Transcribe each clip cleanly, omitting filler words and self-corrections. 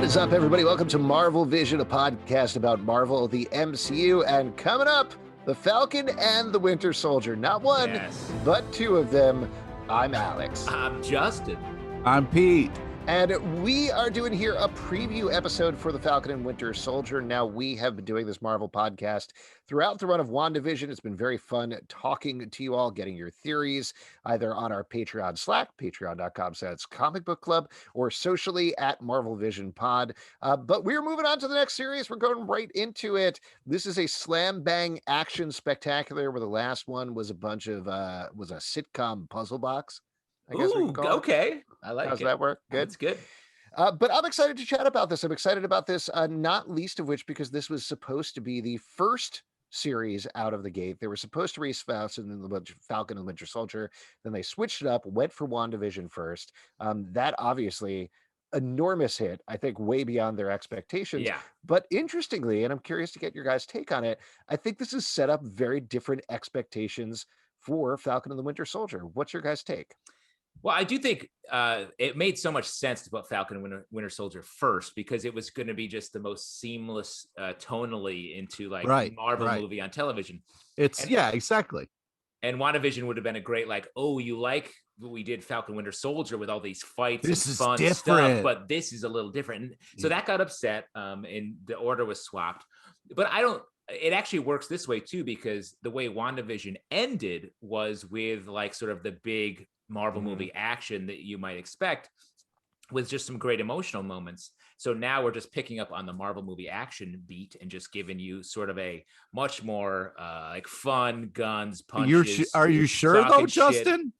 is up, everybody? Welcome to WandaVision, a podcast about Marvel, the MCU, and coming up, the Falcon and the Winter Soldier. Not one, but two of them. I'm Alex. I'm Justin. I'm Pete. And we are doing here a preview episode for the Falcon and Winter Soldier. Now, we have been doing this Marvel podcast throughout the run of WandaVision. It's been very fun talking to you all, getting your theories, either on our Patreon Slack, patreon.com/comic book club, or socially at Marvel Vision Pod. But we're moving on to the next series. We're going right into it. This is a slam bang action spectacular where the last one was a bunch of, was a sitcom puzzle box. I guess we can call it. Okay. I like it. How's that work? Good. That's good. But I'm excited to chat about this. I'm excited about this, not least of which because this was supposed to be the first series out of the gate. They were supposed to release Falcon and the Winter Soldier. Then they switched it up, went for WandaVision first. That obviously enormous hit, I think way beyond their expectations. Yeah. But interestingly, and I'm curious to get your guys' take on it, I think this has set up very different expectations for Falcon and the Winter Soldier. What's your guys' take? Well, I do think it made so much sense to put Falcon and Winter Soldier first because it was going to be just the most seamless tonally into like Marvel movie on television. Exactly. And WandaVision would have been a great you like what we did Falcon Winter Soldier with all these fights this and is fun different stuff, but this is a little different. And so that got upset and the order was swapped. But it actually works this way too, because the way WandaVision ended was with like sort of the big Marvel movie action that you might expect with just some great emotional moments. So now we're just picking up on the Marvel movie action beat and just giving you sort of a much more like fun guns, punches. Are you sure though, Justin?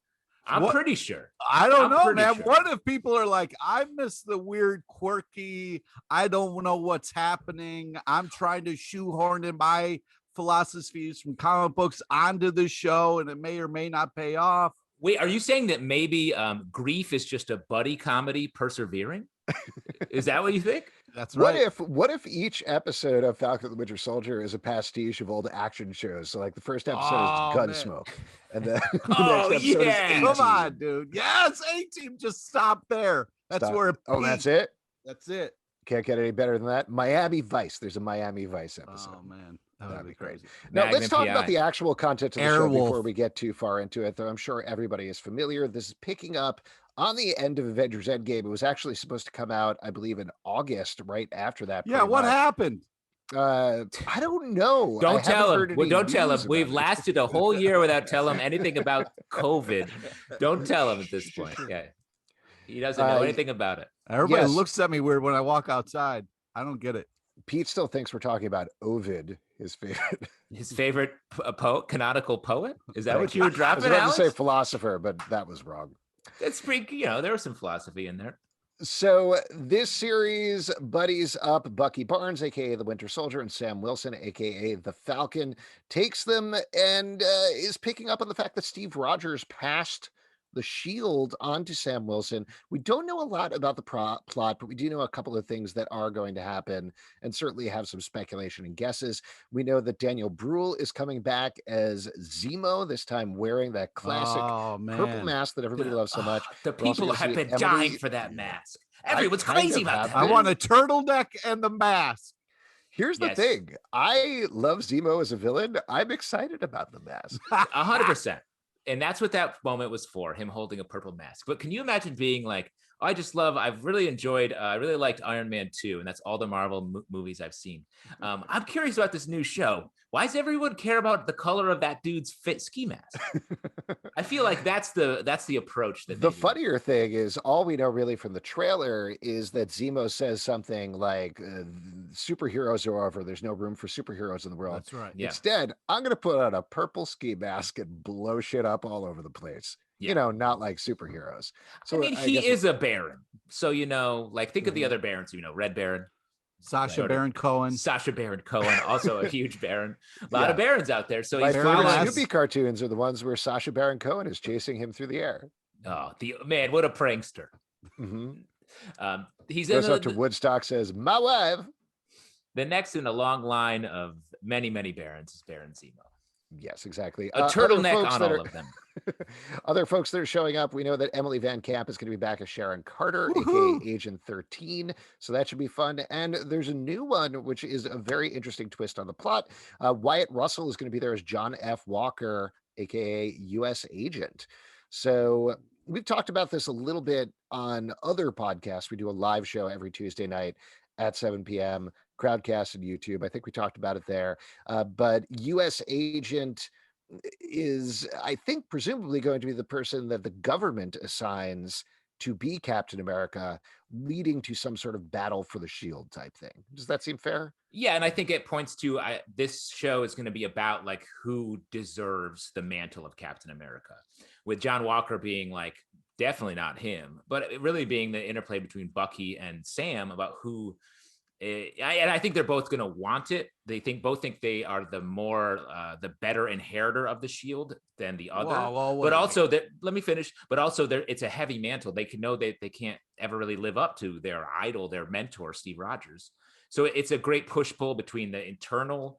I'm pretty sure. I don't know, man. Sure. What if people are like, I miss the weird, quirky, I don't know what's happening. I'm trying to shoehorn in my philosophies from comic books onto the show and it may or may not pay off. Wait, are you saying that maybe Grief is just a buddy comedy persevering? Is that what you think? That's right. What if each episode of Falcon and the Winter Soldier is a pastiche of old action shows? So like the first episode is Gunsmoke. And then the next episode is A-Team. Come on, dude. Yes, A-Team, just stop there. That's where it peaked. That's it? That's it. Can't get any better than that. Miami Vice. There's a Miami Vice episode. Oh, man. That'd be crazy. Now, let's talk about the actual content of the show before we get too far into it, though I'm sure everybody is familiar. This is picking up on the end of Avengers Endgame. It was actually supposed to come out, I believe, in August, right after that. Yeah, what happened? I don't know. Don't tell him. Well, don't tell him. We've lasted a whole year without telling him anything about COVID. Don't tell him at this point. Yeah, he doesn't know anything about it. Everybody looks at me weird when I walk outside. I don't get it. Pete still thinks we're talking about Ovid, his favorite poet, canonical poet. Is that what you were dropping? I was about to say philosopher, but that was wrong. It's pretty, there was some philosophy in there. So this series buddies up Bucky Barnes, aka the Winter Soldier, and Sam Wilson, aka the Falcon, takes them and is picking up on the fact that Steve Rogers passed the shield onto Sam Wilson. We don't know a lot about the plot, but we do know a couple of things that are going to happen and certainly have some speculation and guesses. We know that Daniel Bruhl is coming back as Zemo, this time wearing that classic purple mask that everybody loves so much. The people have been dying for that mask. Everyone's crazy about that. I want a turtleneck and the mask. Here's the thing. I love Zemo as a villain. I'm excited about the mask. 100%. And that's what that moment was for, him holding a purple mask. But can you imagine being like, I've really enjoyed, I really liked Iron Man 2, and that's all the Marvel movies I've seen. I'm curious about this new show. Why does everyone care about the color of that dude's ski mask? I feel like that's the approach. The funnier thing is, all we know really from the trailer is that Zemo says something like, superheroes are over. There's no room for superheroes in the world. That's right. Yeah. Instead, I'm going to put on a purple ski mask and blow shit up all over the place. Yeah. Not like superheroes. So I mean, he is a Baron. So, think of the other Barons, Red Baron. Sacha Baron Cohen, also a huge Baron. A lot of Barons out there. So my favorite Snoopy cartoons are the ones where Sacha Baron Cohen is chasing him through the air. Oh, man, what a prankster! Mm-hmm. He's goes up to Woodstock, says, "My wife." The next in a long line of many, many Barons is Baron Zemo. Yes, exactly. A Other turtleneck folks on that all are of them. other folks that are showing up. We know that Emily Van Camp is going to be back as Sharon Carter, aka Woohoo! Agent 13. So that should be fun. And there's a new one, which is a very interesting twist on the plot. Wyatt Russell is going to be there as John F. Walker, aka U.S. Agent. So we've talked about this a little bit on other podcasts. We do a live show every Tuesday night at 7 p.m. Crowdcast and YouTube. I think we talked about it there. But U.S. Agent is, I think, presumably going to be the person that the government assigns to be Captain America, leading to some sort of battle for the shield type thing. Does that seem fair? Yeah, and I think it points to this show is going to be about like who deserves the mantle of Captain America, with John Walker being like definitely not him, but it really being the interplay between Bucky and Sam about who. And I think they're both going to want it. They both think they are the better inheritor of the shield than the other. But also that, let me finish. But also, it's a heavy mantle. They can know that they can't ever really live up to their idol, their mentor, Steve Rogers. So it's a great push pull between the internal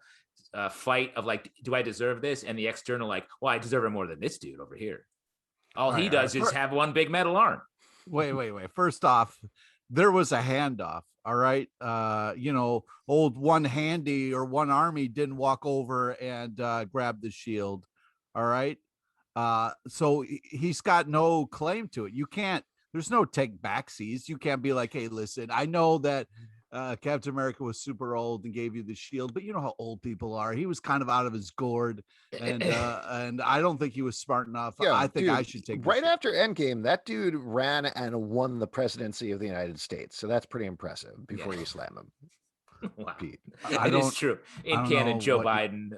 fight of like, do I deserve this, and the external like, well, I deserve it more than this dude over here. All he does is have one big metal arm. Wait. First off, there was a handoff. All right. Old one handy or one army didn't walk over and grab the shield. All right. So he's got no claim to it. You can't, there's no take backsies. You can't be like, hey, listen, I know that Captain America was super old and gave you the shield, but you know how old people are. He was kind of out of his gourd, and I don't think he was smart enough. Yeah, I think dude, I should take right after Endgame. That dude ran and won the presidency of the United States, so that's pretty impressive. Before you slam him, wow, Pete. It is true. In canon, Joe Biden.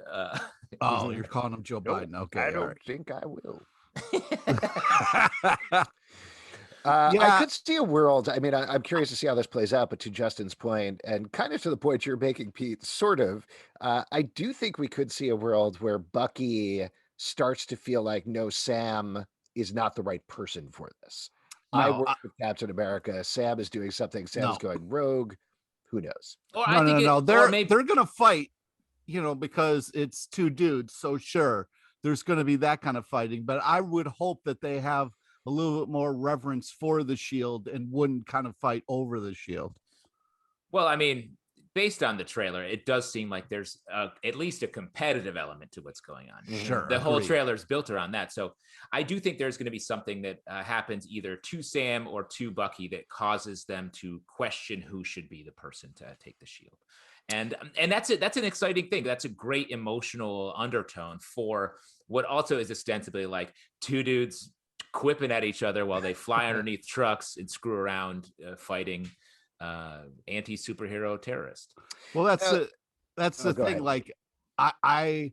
You're calling him Joe Biden. Okay, I don't think I will. Yeah. I could see a world. I mean, I'm curious to see how this plays out, but to Justin's point, and kind of to the point you're making, Pete, sort of, I do think we could see a world where Bucky starts to feel like, no, Sam is not the right person for this. I work with Captain America. Sam is doing something. Sam's going rogue. Who knows? Or They're gonna fight, because it's two dudes. So sure, there's gonna be that kind of fighting. But I would hope that they have a little bit more reverence for the shield and wouldn't kind of fight over the shield. Well, I mean, based on the trailer, it does seem like there's at least a competitive element to what's going on. Sure. The whole trailer is built around that. So I do think there's going to be something that happens either to Sam or to Bucky that causes them to question who should be the person to take the shield. And that's it. That's an exciting thing. That's a great emotional undertone for what also is ostensibly like two dudes quipping at each other while they fly underneath trucks and screw around fighting anti-superhero terrorist. Well, that's the thing. Ahead. Like I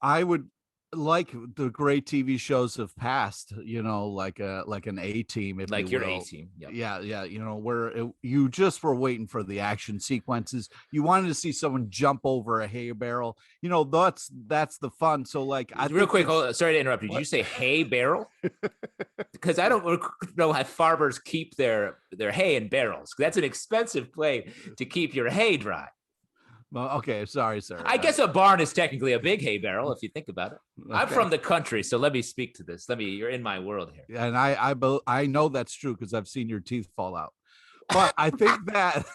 would like the great TV shows have passed, like an A-Team, if like you your will. A-Team. Yep. Yeah. Where you just were waiting for the action sequences. You wanted to see someone jump over a hay barrel. That's the fun. So like, Real quick, sorry to interrupt you. Did you say hay barrel? Because I don't know how farmers keep their hay in barrels. That's an expensive way to keep your hay dry. Well, okay, sorry, sir. I guess a barn is technically a big hay barrel if you think about it. Okay. I'm from the country, so let me speak to this. You're in my world here. And I know that's true because I've seen your teeth fall out. But I think that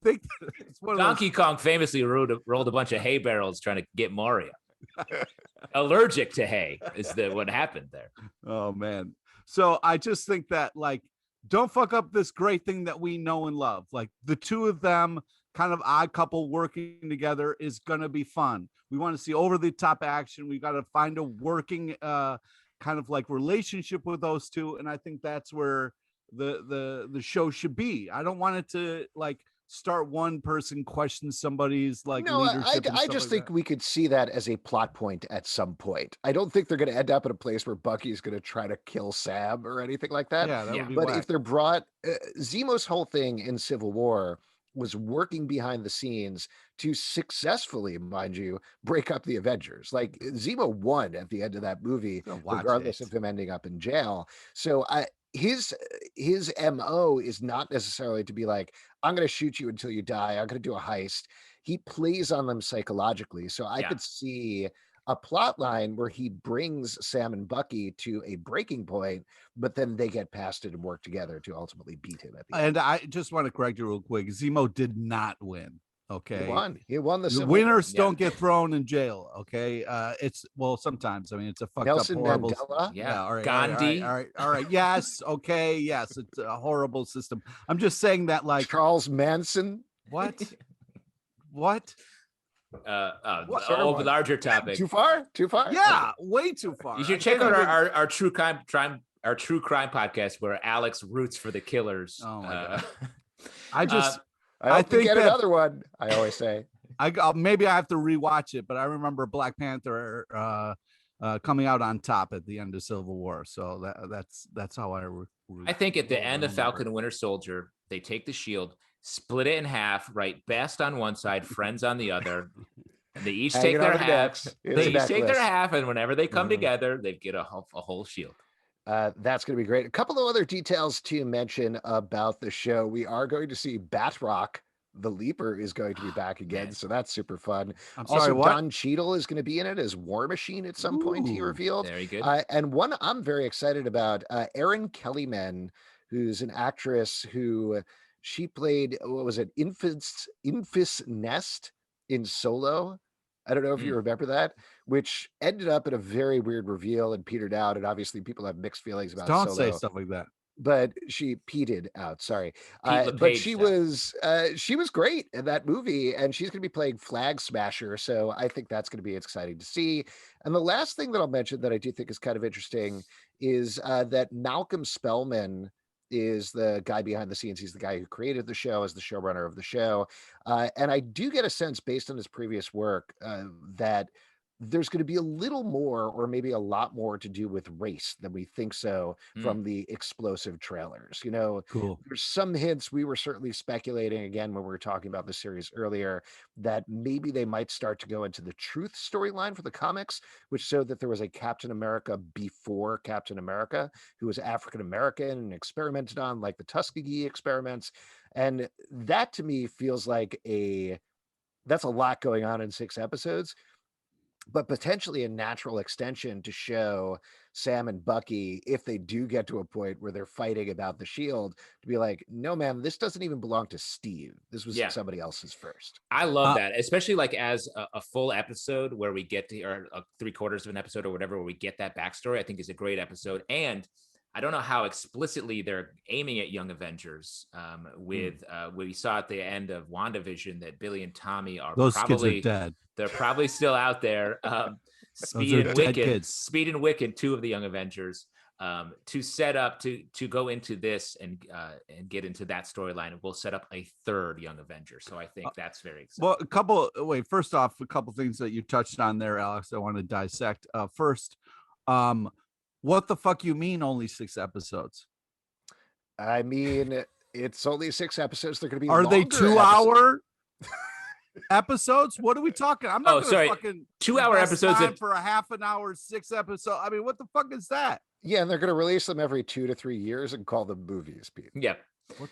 it's one of Donkey Kong famously rolled a bunch of hay barrels trying to get Mario. Allergic to hay is what happened there. Oh man. So I just think that like, don't fuck up this great thing that we know and love. Like the two of them, kind of odd couple working together, is going to be fun. We want to see over the top action. We got to find a working kind of like relationship with those two. And I think that's where the show should be. I don't want it to like start one person question somebody's like leadership. I just think we could see that as a plot point at some point. I don't think they're going to end up in a place where Bucky's going to try to kill Sam or anything like that. Yeah, that would be but whack. if they're brought, Zemo's whole thing in Civil War was working behind the scenes to successfully, mind you, break up the Avengers. Like Zemo won at the end of that movie, regardless of him ending up in jail. So his MO is not necessarily to be like, I'm going to shoot you until you die. I'm going to do a heist. he plays on them psychologically. So I could see a plot line where he brings Sam and Bucky to a breaking point, but then they get past it and work together to ultimately beat him at the end. And I just want to correct you real quick. Zemo did not win. Okay. He won the Civil winners War. don't get thrown in jail. Okay. It's sometimes. I mean, it's a fucked Nelson up horrible. Mandela. Yeah. All right. Gandhi. All right. Yes. Okay. Yes. It's a horrible system. I'm just saying that, like, Charles Manson. What? Larger topic. Too far? Yeah, way too far. You should check out our true crime podcast where Alex roots for the killers. Oh my God. I think get another one. I always say. Maybe I have to rewatch it, but I remember Black Panther coming out on top at the end of Civil War. So that's how I think at the end of Falcon and Winter Soldier, they take the shield, split it in half, write best on one side, friends on the other. And they each take their half. And whenever they come together, they get a whole shield. That's going to be great. A couple of other details to mention about the show. We are going to see Batroc, the Leaper, is going to be back again, so that's super fun. I'm sorry, also, what? Don Cheadle is going to be in it as War Machine at some point, he revealed. Very good. And one I'm very excited about, Erin Kellyman, who's an actress who she played, what was it, Infus Nest in Solo. I don't know if you remember that, which ended up in a very weird reveal and petered out. And obviously people have mixed feelings about Don't Solo. say stuff like that. But she peated out. Sorry. But she was great in that movie, and she's going to be playing Flag Smasher. So I think that's going to be exciting to see. And the last thing that I'll mention that I do think is kind of interesting is that Malcolm Spellman is the guy behind the scenes. He's the guy who created the show as the showrunner of the show. And I do get a sense based on his previous work that there's going to be a little more, or maybe a lot more, to do with race than we think so from the explosive trailers. You know, cool. There's some hints. We were certainly speculating again when we were talking about the series earlier that maybe they might start to go into the truth storyline for the comics, which showed that there was a Captain America before Captain America who was African American and experimented on, like the Tuskegee experiments. And that to me feels like that's a lot going on in 6 episodes. But potentially a natural extension to show Sam and Bucky, if they do get to a point where they're fighting about the shield, to be like, no, man, this doesn't even belong to Steve. This was somebody else's first. I love that, especially like as a full episode where we get to, or 3/4 of an episode or whatever, where we get that backstory. I think is a great episode. And I don't know how explicitly they're aiming at Young Avengers with what we saw at the end of WandaVision, that Billy and Tommy are those probably kids are dead. They're probably still out there. Speed and Wiccan, 2 of the Young Avengers, to set up to go into this and get into that storyline. We'll set up a 3rd Young Avenger. So I think that's very exciting. Well, first off, a couple things that you touched on there, Alex, I want to dissect. First, what the fuck you mean only 6 episodes? I mean, it's only 6 episodes. They're going to be Are they 2-hour episodes? What are we talking? I'm not going to fucking 2-hour episodes for a half an hour, 6 episodes. I mean, what the fuck is that? Yeah, and they're going to release them every 2 to 3 years and call them movies, Pete. Yeah. What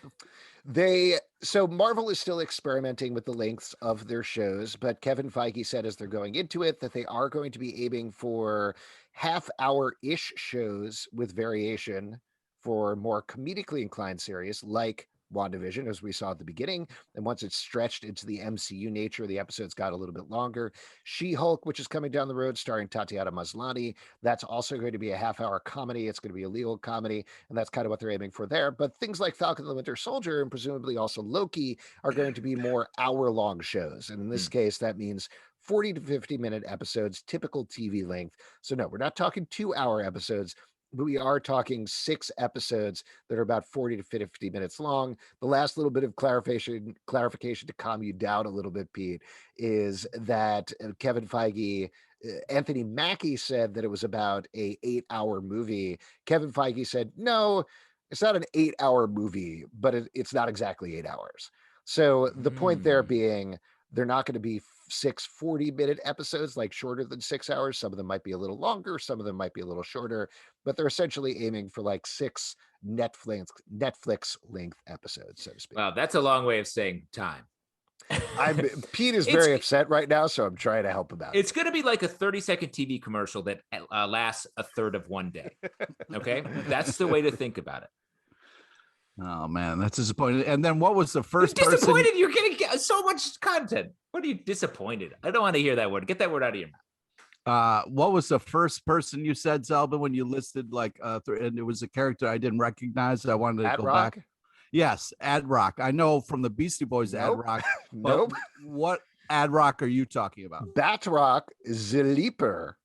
the So Marvel is still experimenting with the lengths of their shows, but Kevin Feige said as they're going into it that they are going to be aiming for half-hour-ish shows with variation for more comedically inclined series like WandaVision, as we saw at the beginning. And once it's stretched into the MCU nature, the episodes got a little bit longer. She-Hulk, which is coming down the road, starring Tatiana Maslany, that's also going to be a half-hour comedy. It's going to be a legal comedy, and that's kind of what they're aiming for there. But things like Falcon and the Winter Soldier, and presumably also Loki, are going to be more hour-long shows. And in this case, that means 40 to 50-minute episodes, typical TV length. So no, we're not talking 2-hour episodes. But we are talking 6 episodes that are about 40 to 50 minutes long. The last little bit of clarification to calm you down a little bit, Pete, is that Kevin Feige, Anthony Mackie said that it was about a 8-hour movie. Kevin Feige said, no, it's not an 8-hour movie, but it's not exactly 8 hours. So the point there being, they're not going to be 6 40-minute episodes, like shorter than 6 hours. Some of them might be a little longer. Some of them might be a little shorter, but they're essentially aiming for like 6 Netflix length episodes, so to speak. Wow, that's a long way of saying time. Pete is very upset right now, so I'm trying to help him out. It's going to be like a 30-second TV commercial that lasts a third of one day. Okay, that's the way to think about it. Oh man, that's disappointing. And then what was the first You're disappointed? You're getting so much content. What are you disappointed? I don't want to hear that word. Get that word out of your mouth. What was the first person you said, Zelba, when you listed like and it was a character I didn't recognize? I wanted to go back. Yes, Ad Rock. I know from the Beastie Boys, Ad Rock. Nope. What Ad Rock are you talking about? Batroc the Leaper.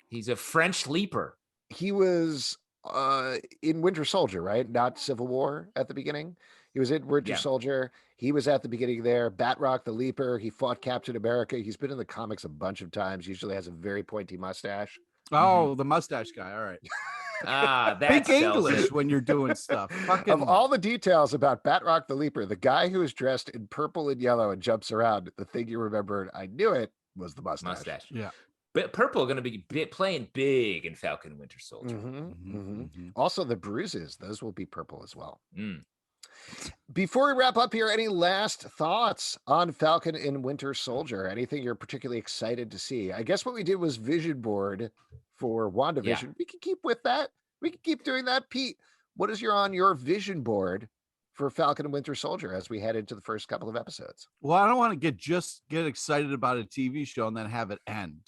He's a French leaper. He was in Winter Soldier, right? Not Civil War at the beginning. He was in Winter Soldier. He was at the beginning there. Batroc the Leaper. He fought Captain America. He's been in the comics a bunch of times. Usually has a very pointy mustache. Oh, the mustache guy. All right. That's Speak English when you're doing stuff. Of all the details about Batroc the Leaper, the guy who is dressed in purple and yellow and jumps around, the thing you remembered, I knew it, was the mustache. Yeah. But purple going to be playing big in Falcon and Winter Soldier. Also, the bruises, those will be purple as well. Before we wrap up here, any last thoughts on Falcon and Winter Soldier? Anything you're particularly excited to see? I guess what we did was vision board for WandaVision. Yeah. We can keep with that. We can keep doing that. Pete, what is on your vision board for Falcon and Winter Soldier as we head into the first couple of episodes? Well, I don't want to get excited about a TV show and then have it end.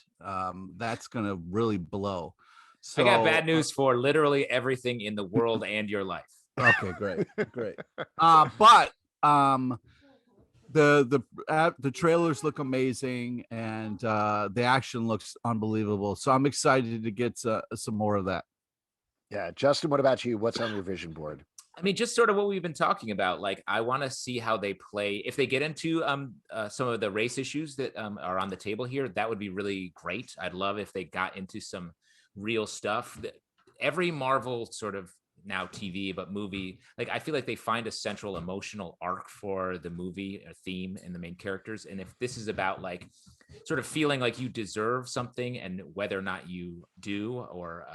That's going to really blow. So, I got bad news for literally everything in the world and your life. Okay, great. But the trailers look amazing and the action looks unbelievable. So I'm excited to get some more of that. Yeah, Justin, what about you? What's on your vision board? I mean, just sort of what we've been talking about. Like, I want to see how they play. If they get into some of the race issues that are on the table here, that would be really great. I'd love if they got into some real stuff. Every Marvel sort of now TV, but movie, like I feel like they find a central emotional arc for the movie or theme and the main characters. And if this is about like sort of feeling like you deserve something and whether or not you do, or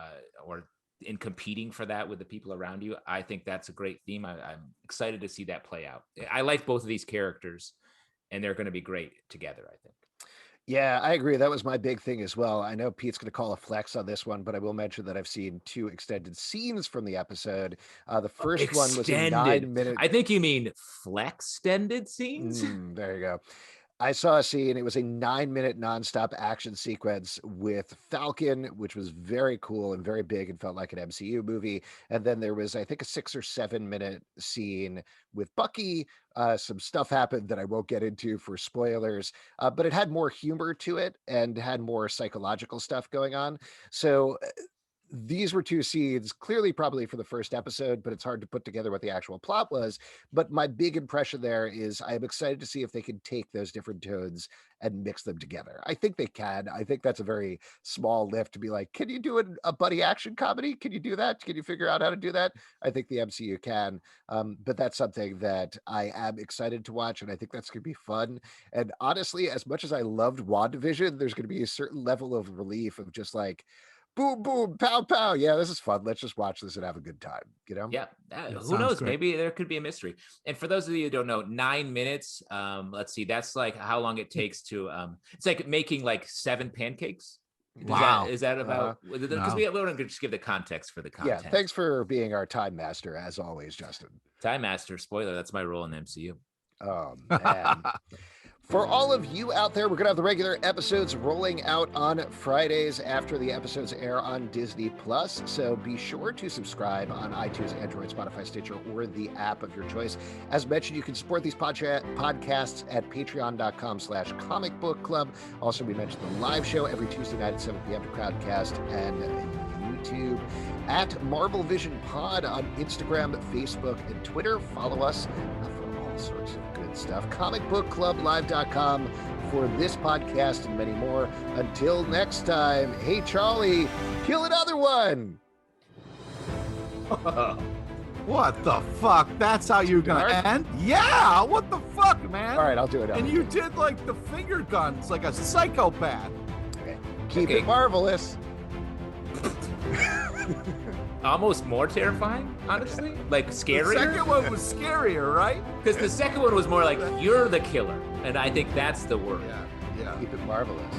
in competing for that with the people around you, I think that's a great theme. I'm excited to see that play out. I like both of these characters and they're going to be great together, I think. Yeah, I agree. That was my big thing as well. I know Pete's going to call a flex on this one, but I will mention that I've seen 2 extended scenes from the episode. The first one was a 9-minute. I think you mean flex-tended scenes. There you go. I saw a scene. It was a 9-minute nonstop action sequence with Falcon, which was very cool and very big and felt like an MCU movie. And then there was, I think, a 6 or 7-minute scene with Bucky. Some stuff happened that I won't get into for spoilers, but it had more humor to it and had more psychological stuff going on. So these were 2 scenes, clearly probably for the first episode, but it's hard to put together what the actual plot was. But my big impression there is I'm excited to see if they can take those different tones and mix them together. I think they can. I think that's a very small lift to be like, can you do a buddy action comedy? Can you do that? Can you figure out how to do that? I think the MCU can. But that's something that I am excited to watch, and I think that's going to be fun. And honestly, as much as I loved WandaVision, there's going to be a certain level of relief of just like, boom, boom, pow, pow. Yeah, this is fun. Let's just watch this and have a good time, you know? Yeah. Who knows? Great. Maybe there could be a mystery. And for those of you who don't know, 9 minutes, let's see, that's like how long it takes to, it's like making like 7 pancakes. Wow. Is that about, because we want to just give the context for the content. Yeah, thanks for being our time master, as always, Justin. Time master, spoiler, that's my role in the MCU. Oh, man. For all of you out there, we're going to have the regular episodes rolling out on Fridays after the episodes air on Disney+. So be sure to subscribe on iTunes, Android, Spotify, Stitcher, or the app of your choice. As mentioned, you can support these podcasts at patreon.com/comicbookclub. Also, we mentioned the live show every Tuesday night at 7 p.m. to Crowdcast and YouTube at Marvel Vision Pod on Instagram, Facebook, and Twitter. Follow us for all sorts of good stuff. comicbookclublive.com for this podcast and many more. Until next time, hey Charlie, kill another one. What the fuck? That's how you're gonna end? Yeah, what the fuck, man? All right, I'll do it. And you did like the finger guns like a psychopath. Okay. Keep it marvelous. almost more terrifying, honestly. Like The scarier. second one was scarier, right? Because the second one was more like, you're the killer. And I think that's the word. Yeah. Keep it marvelous.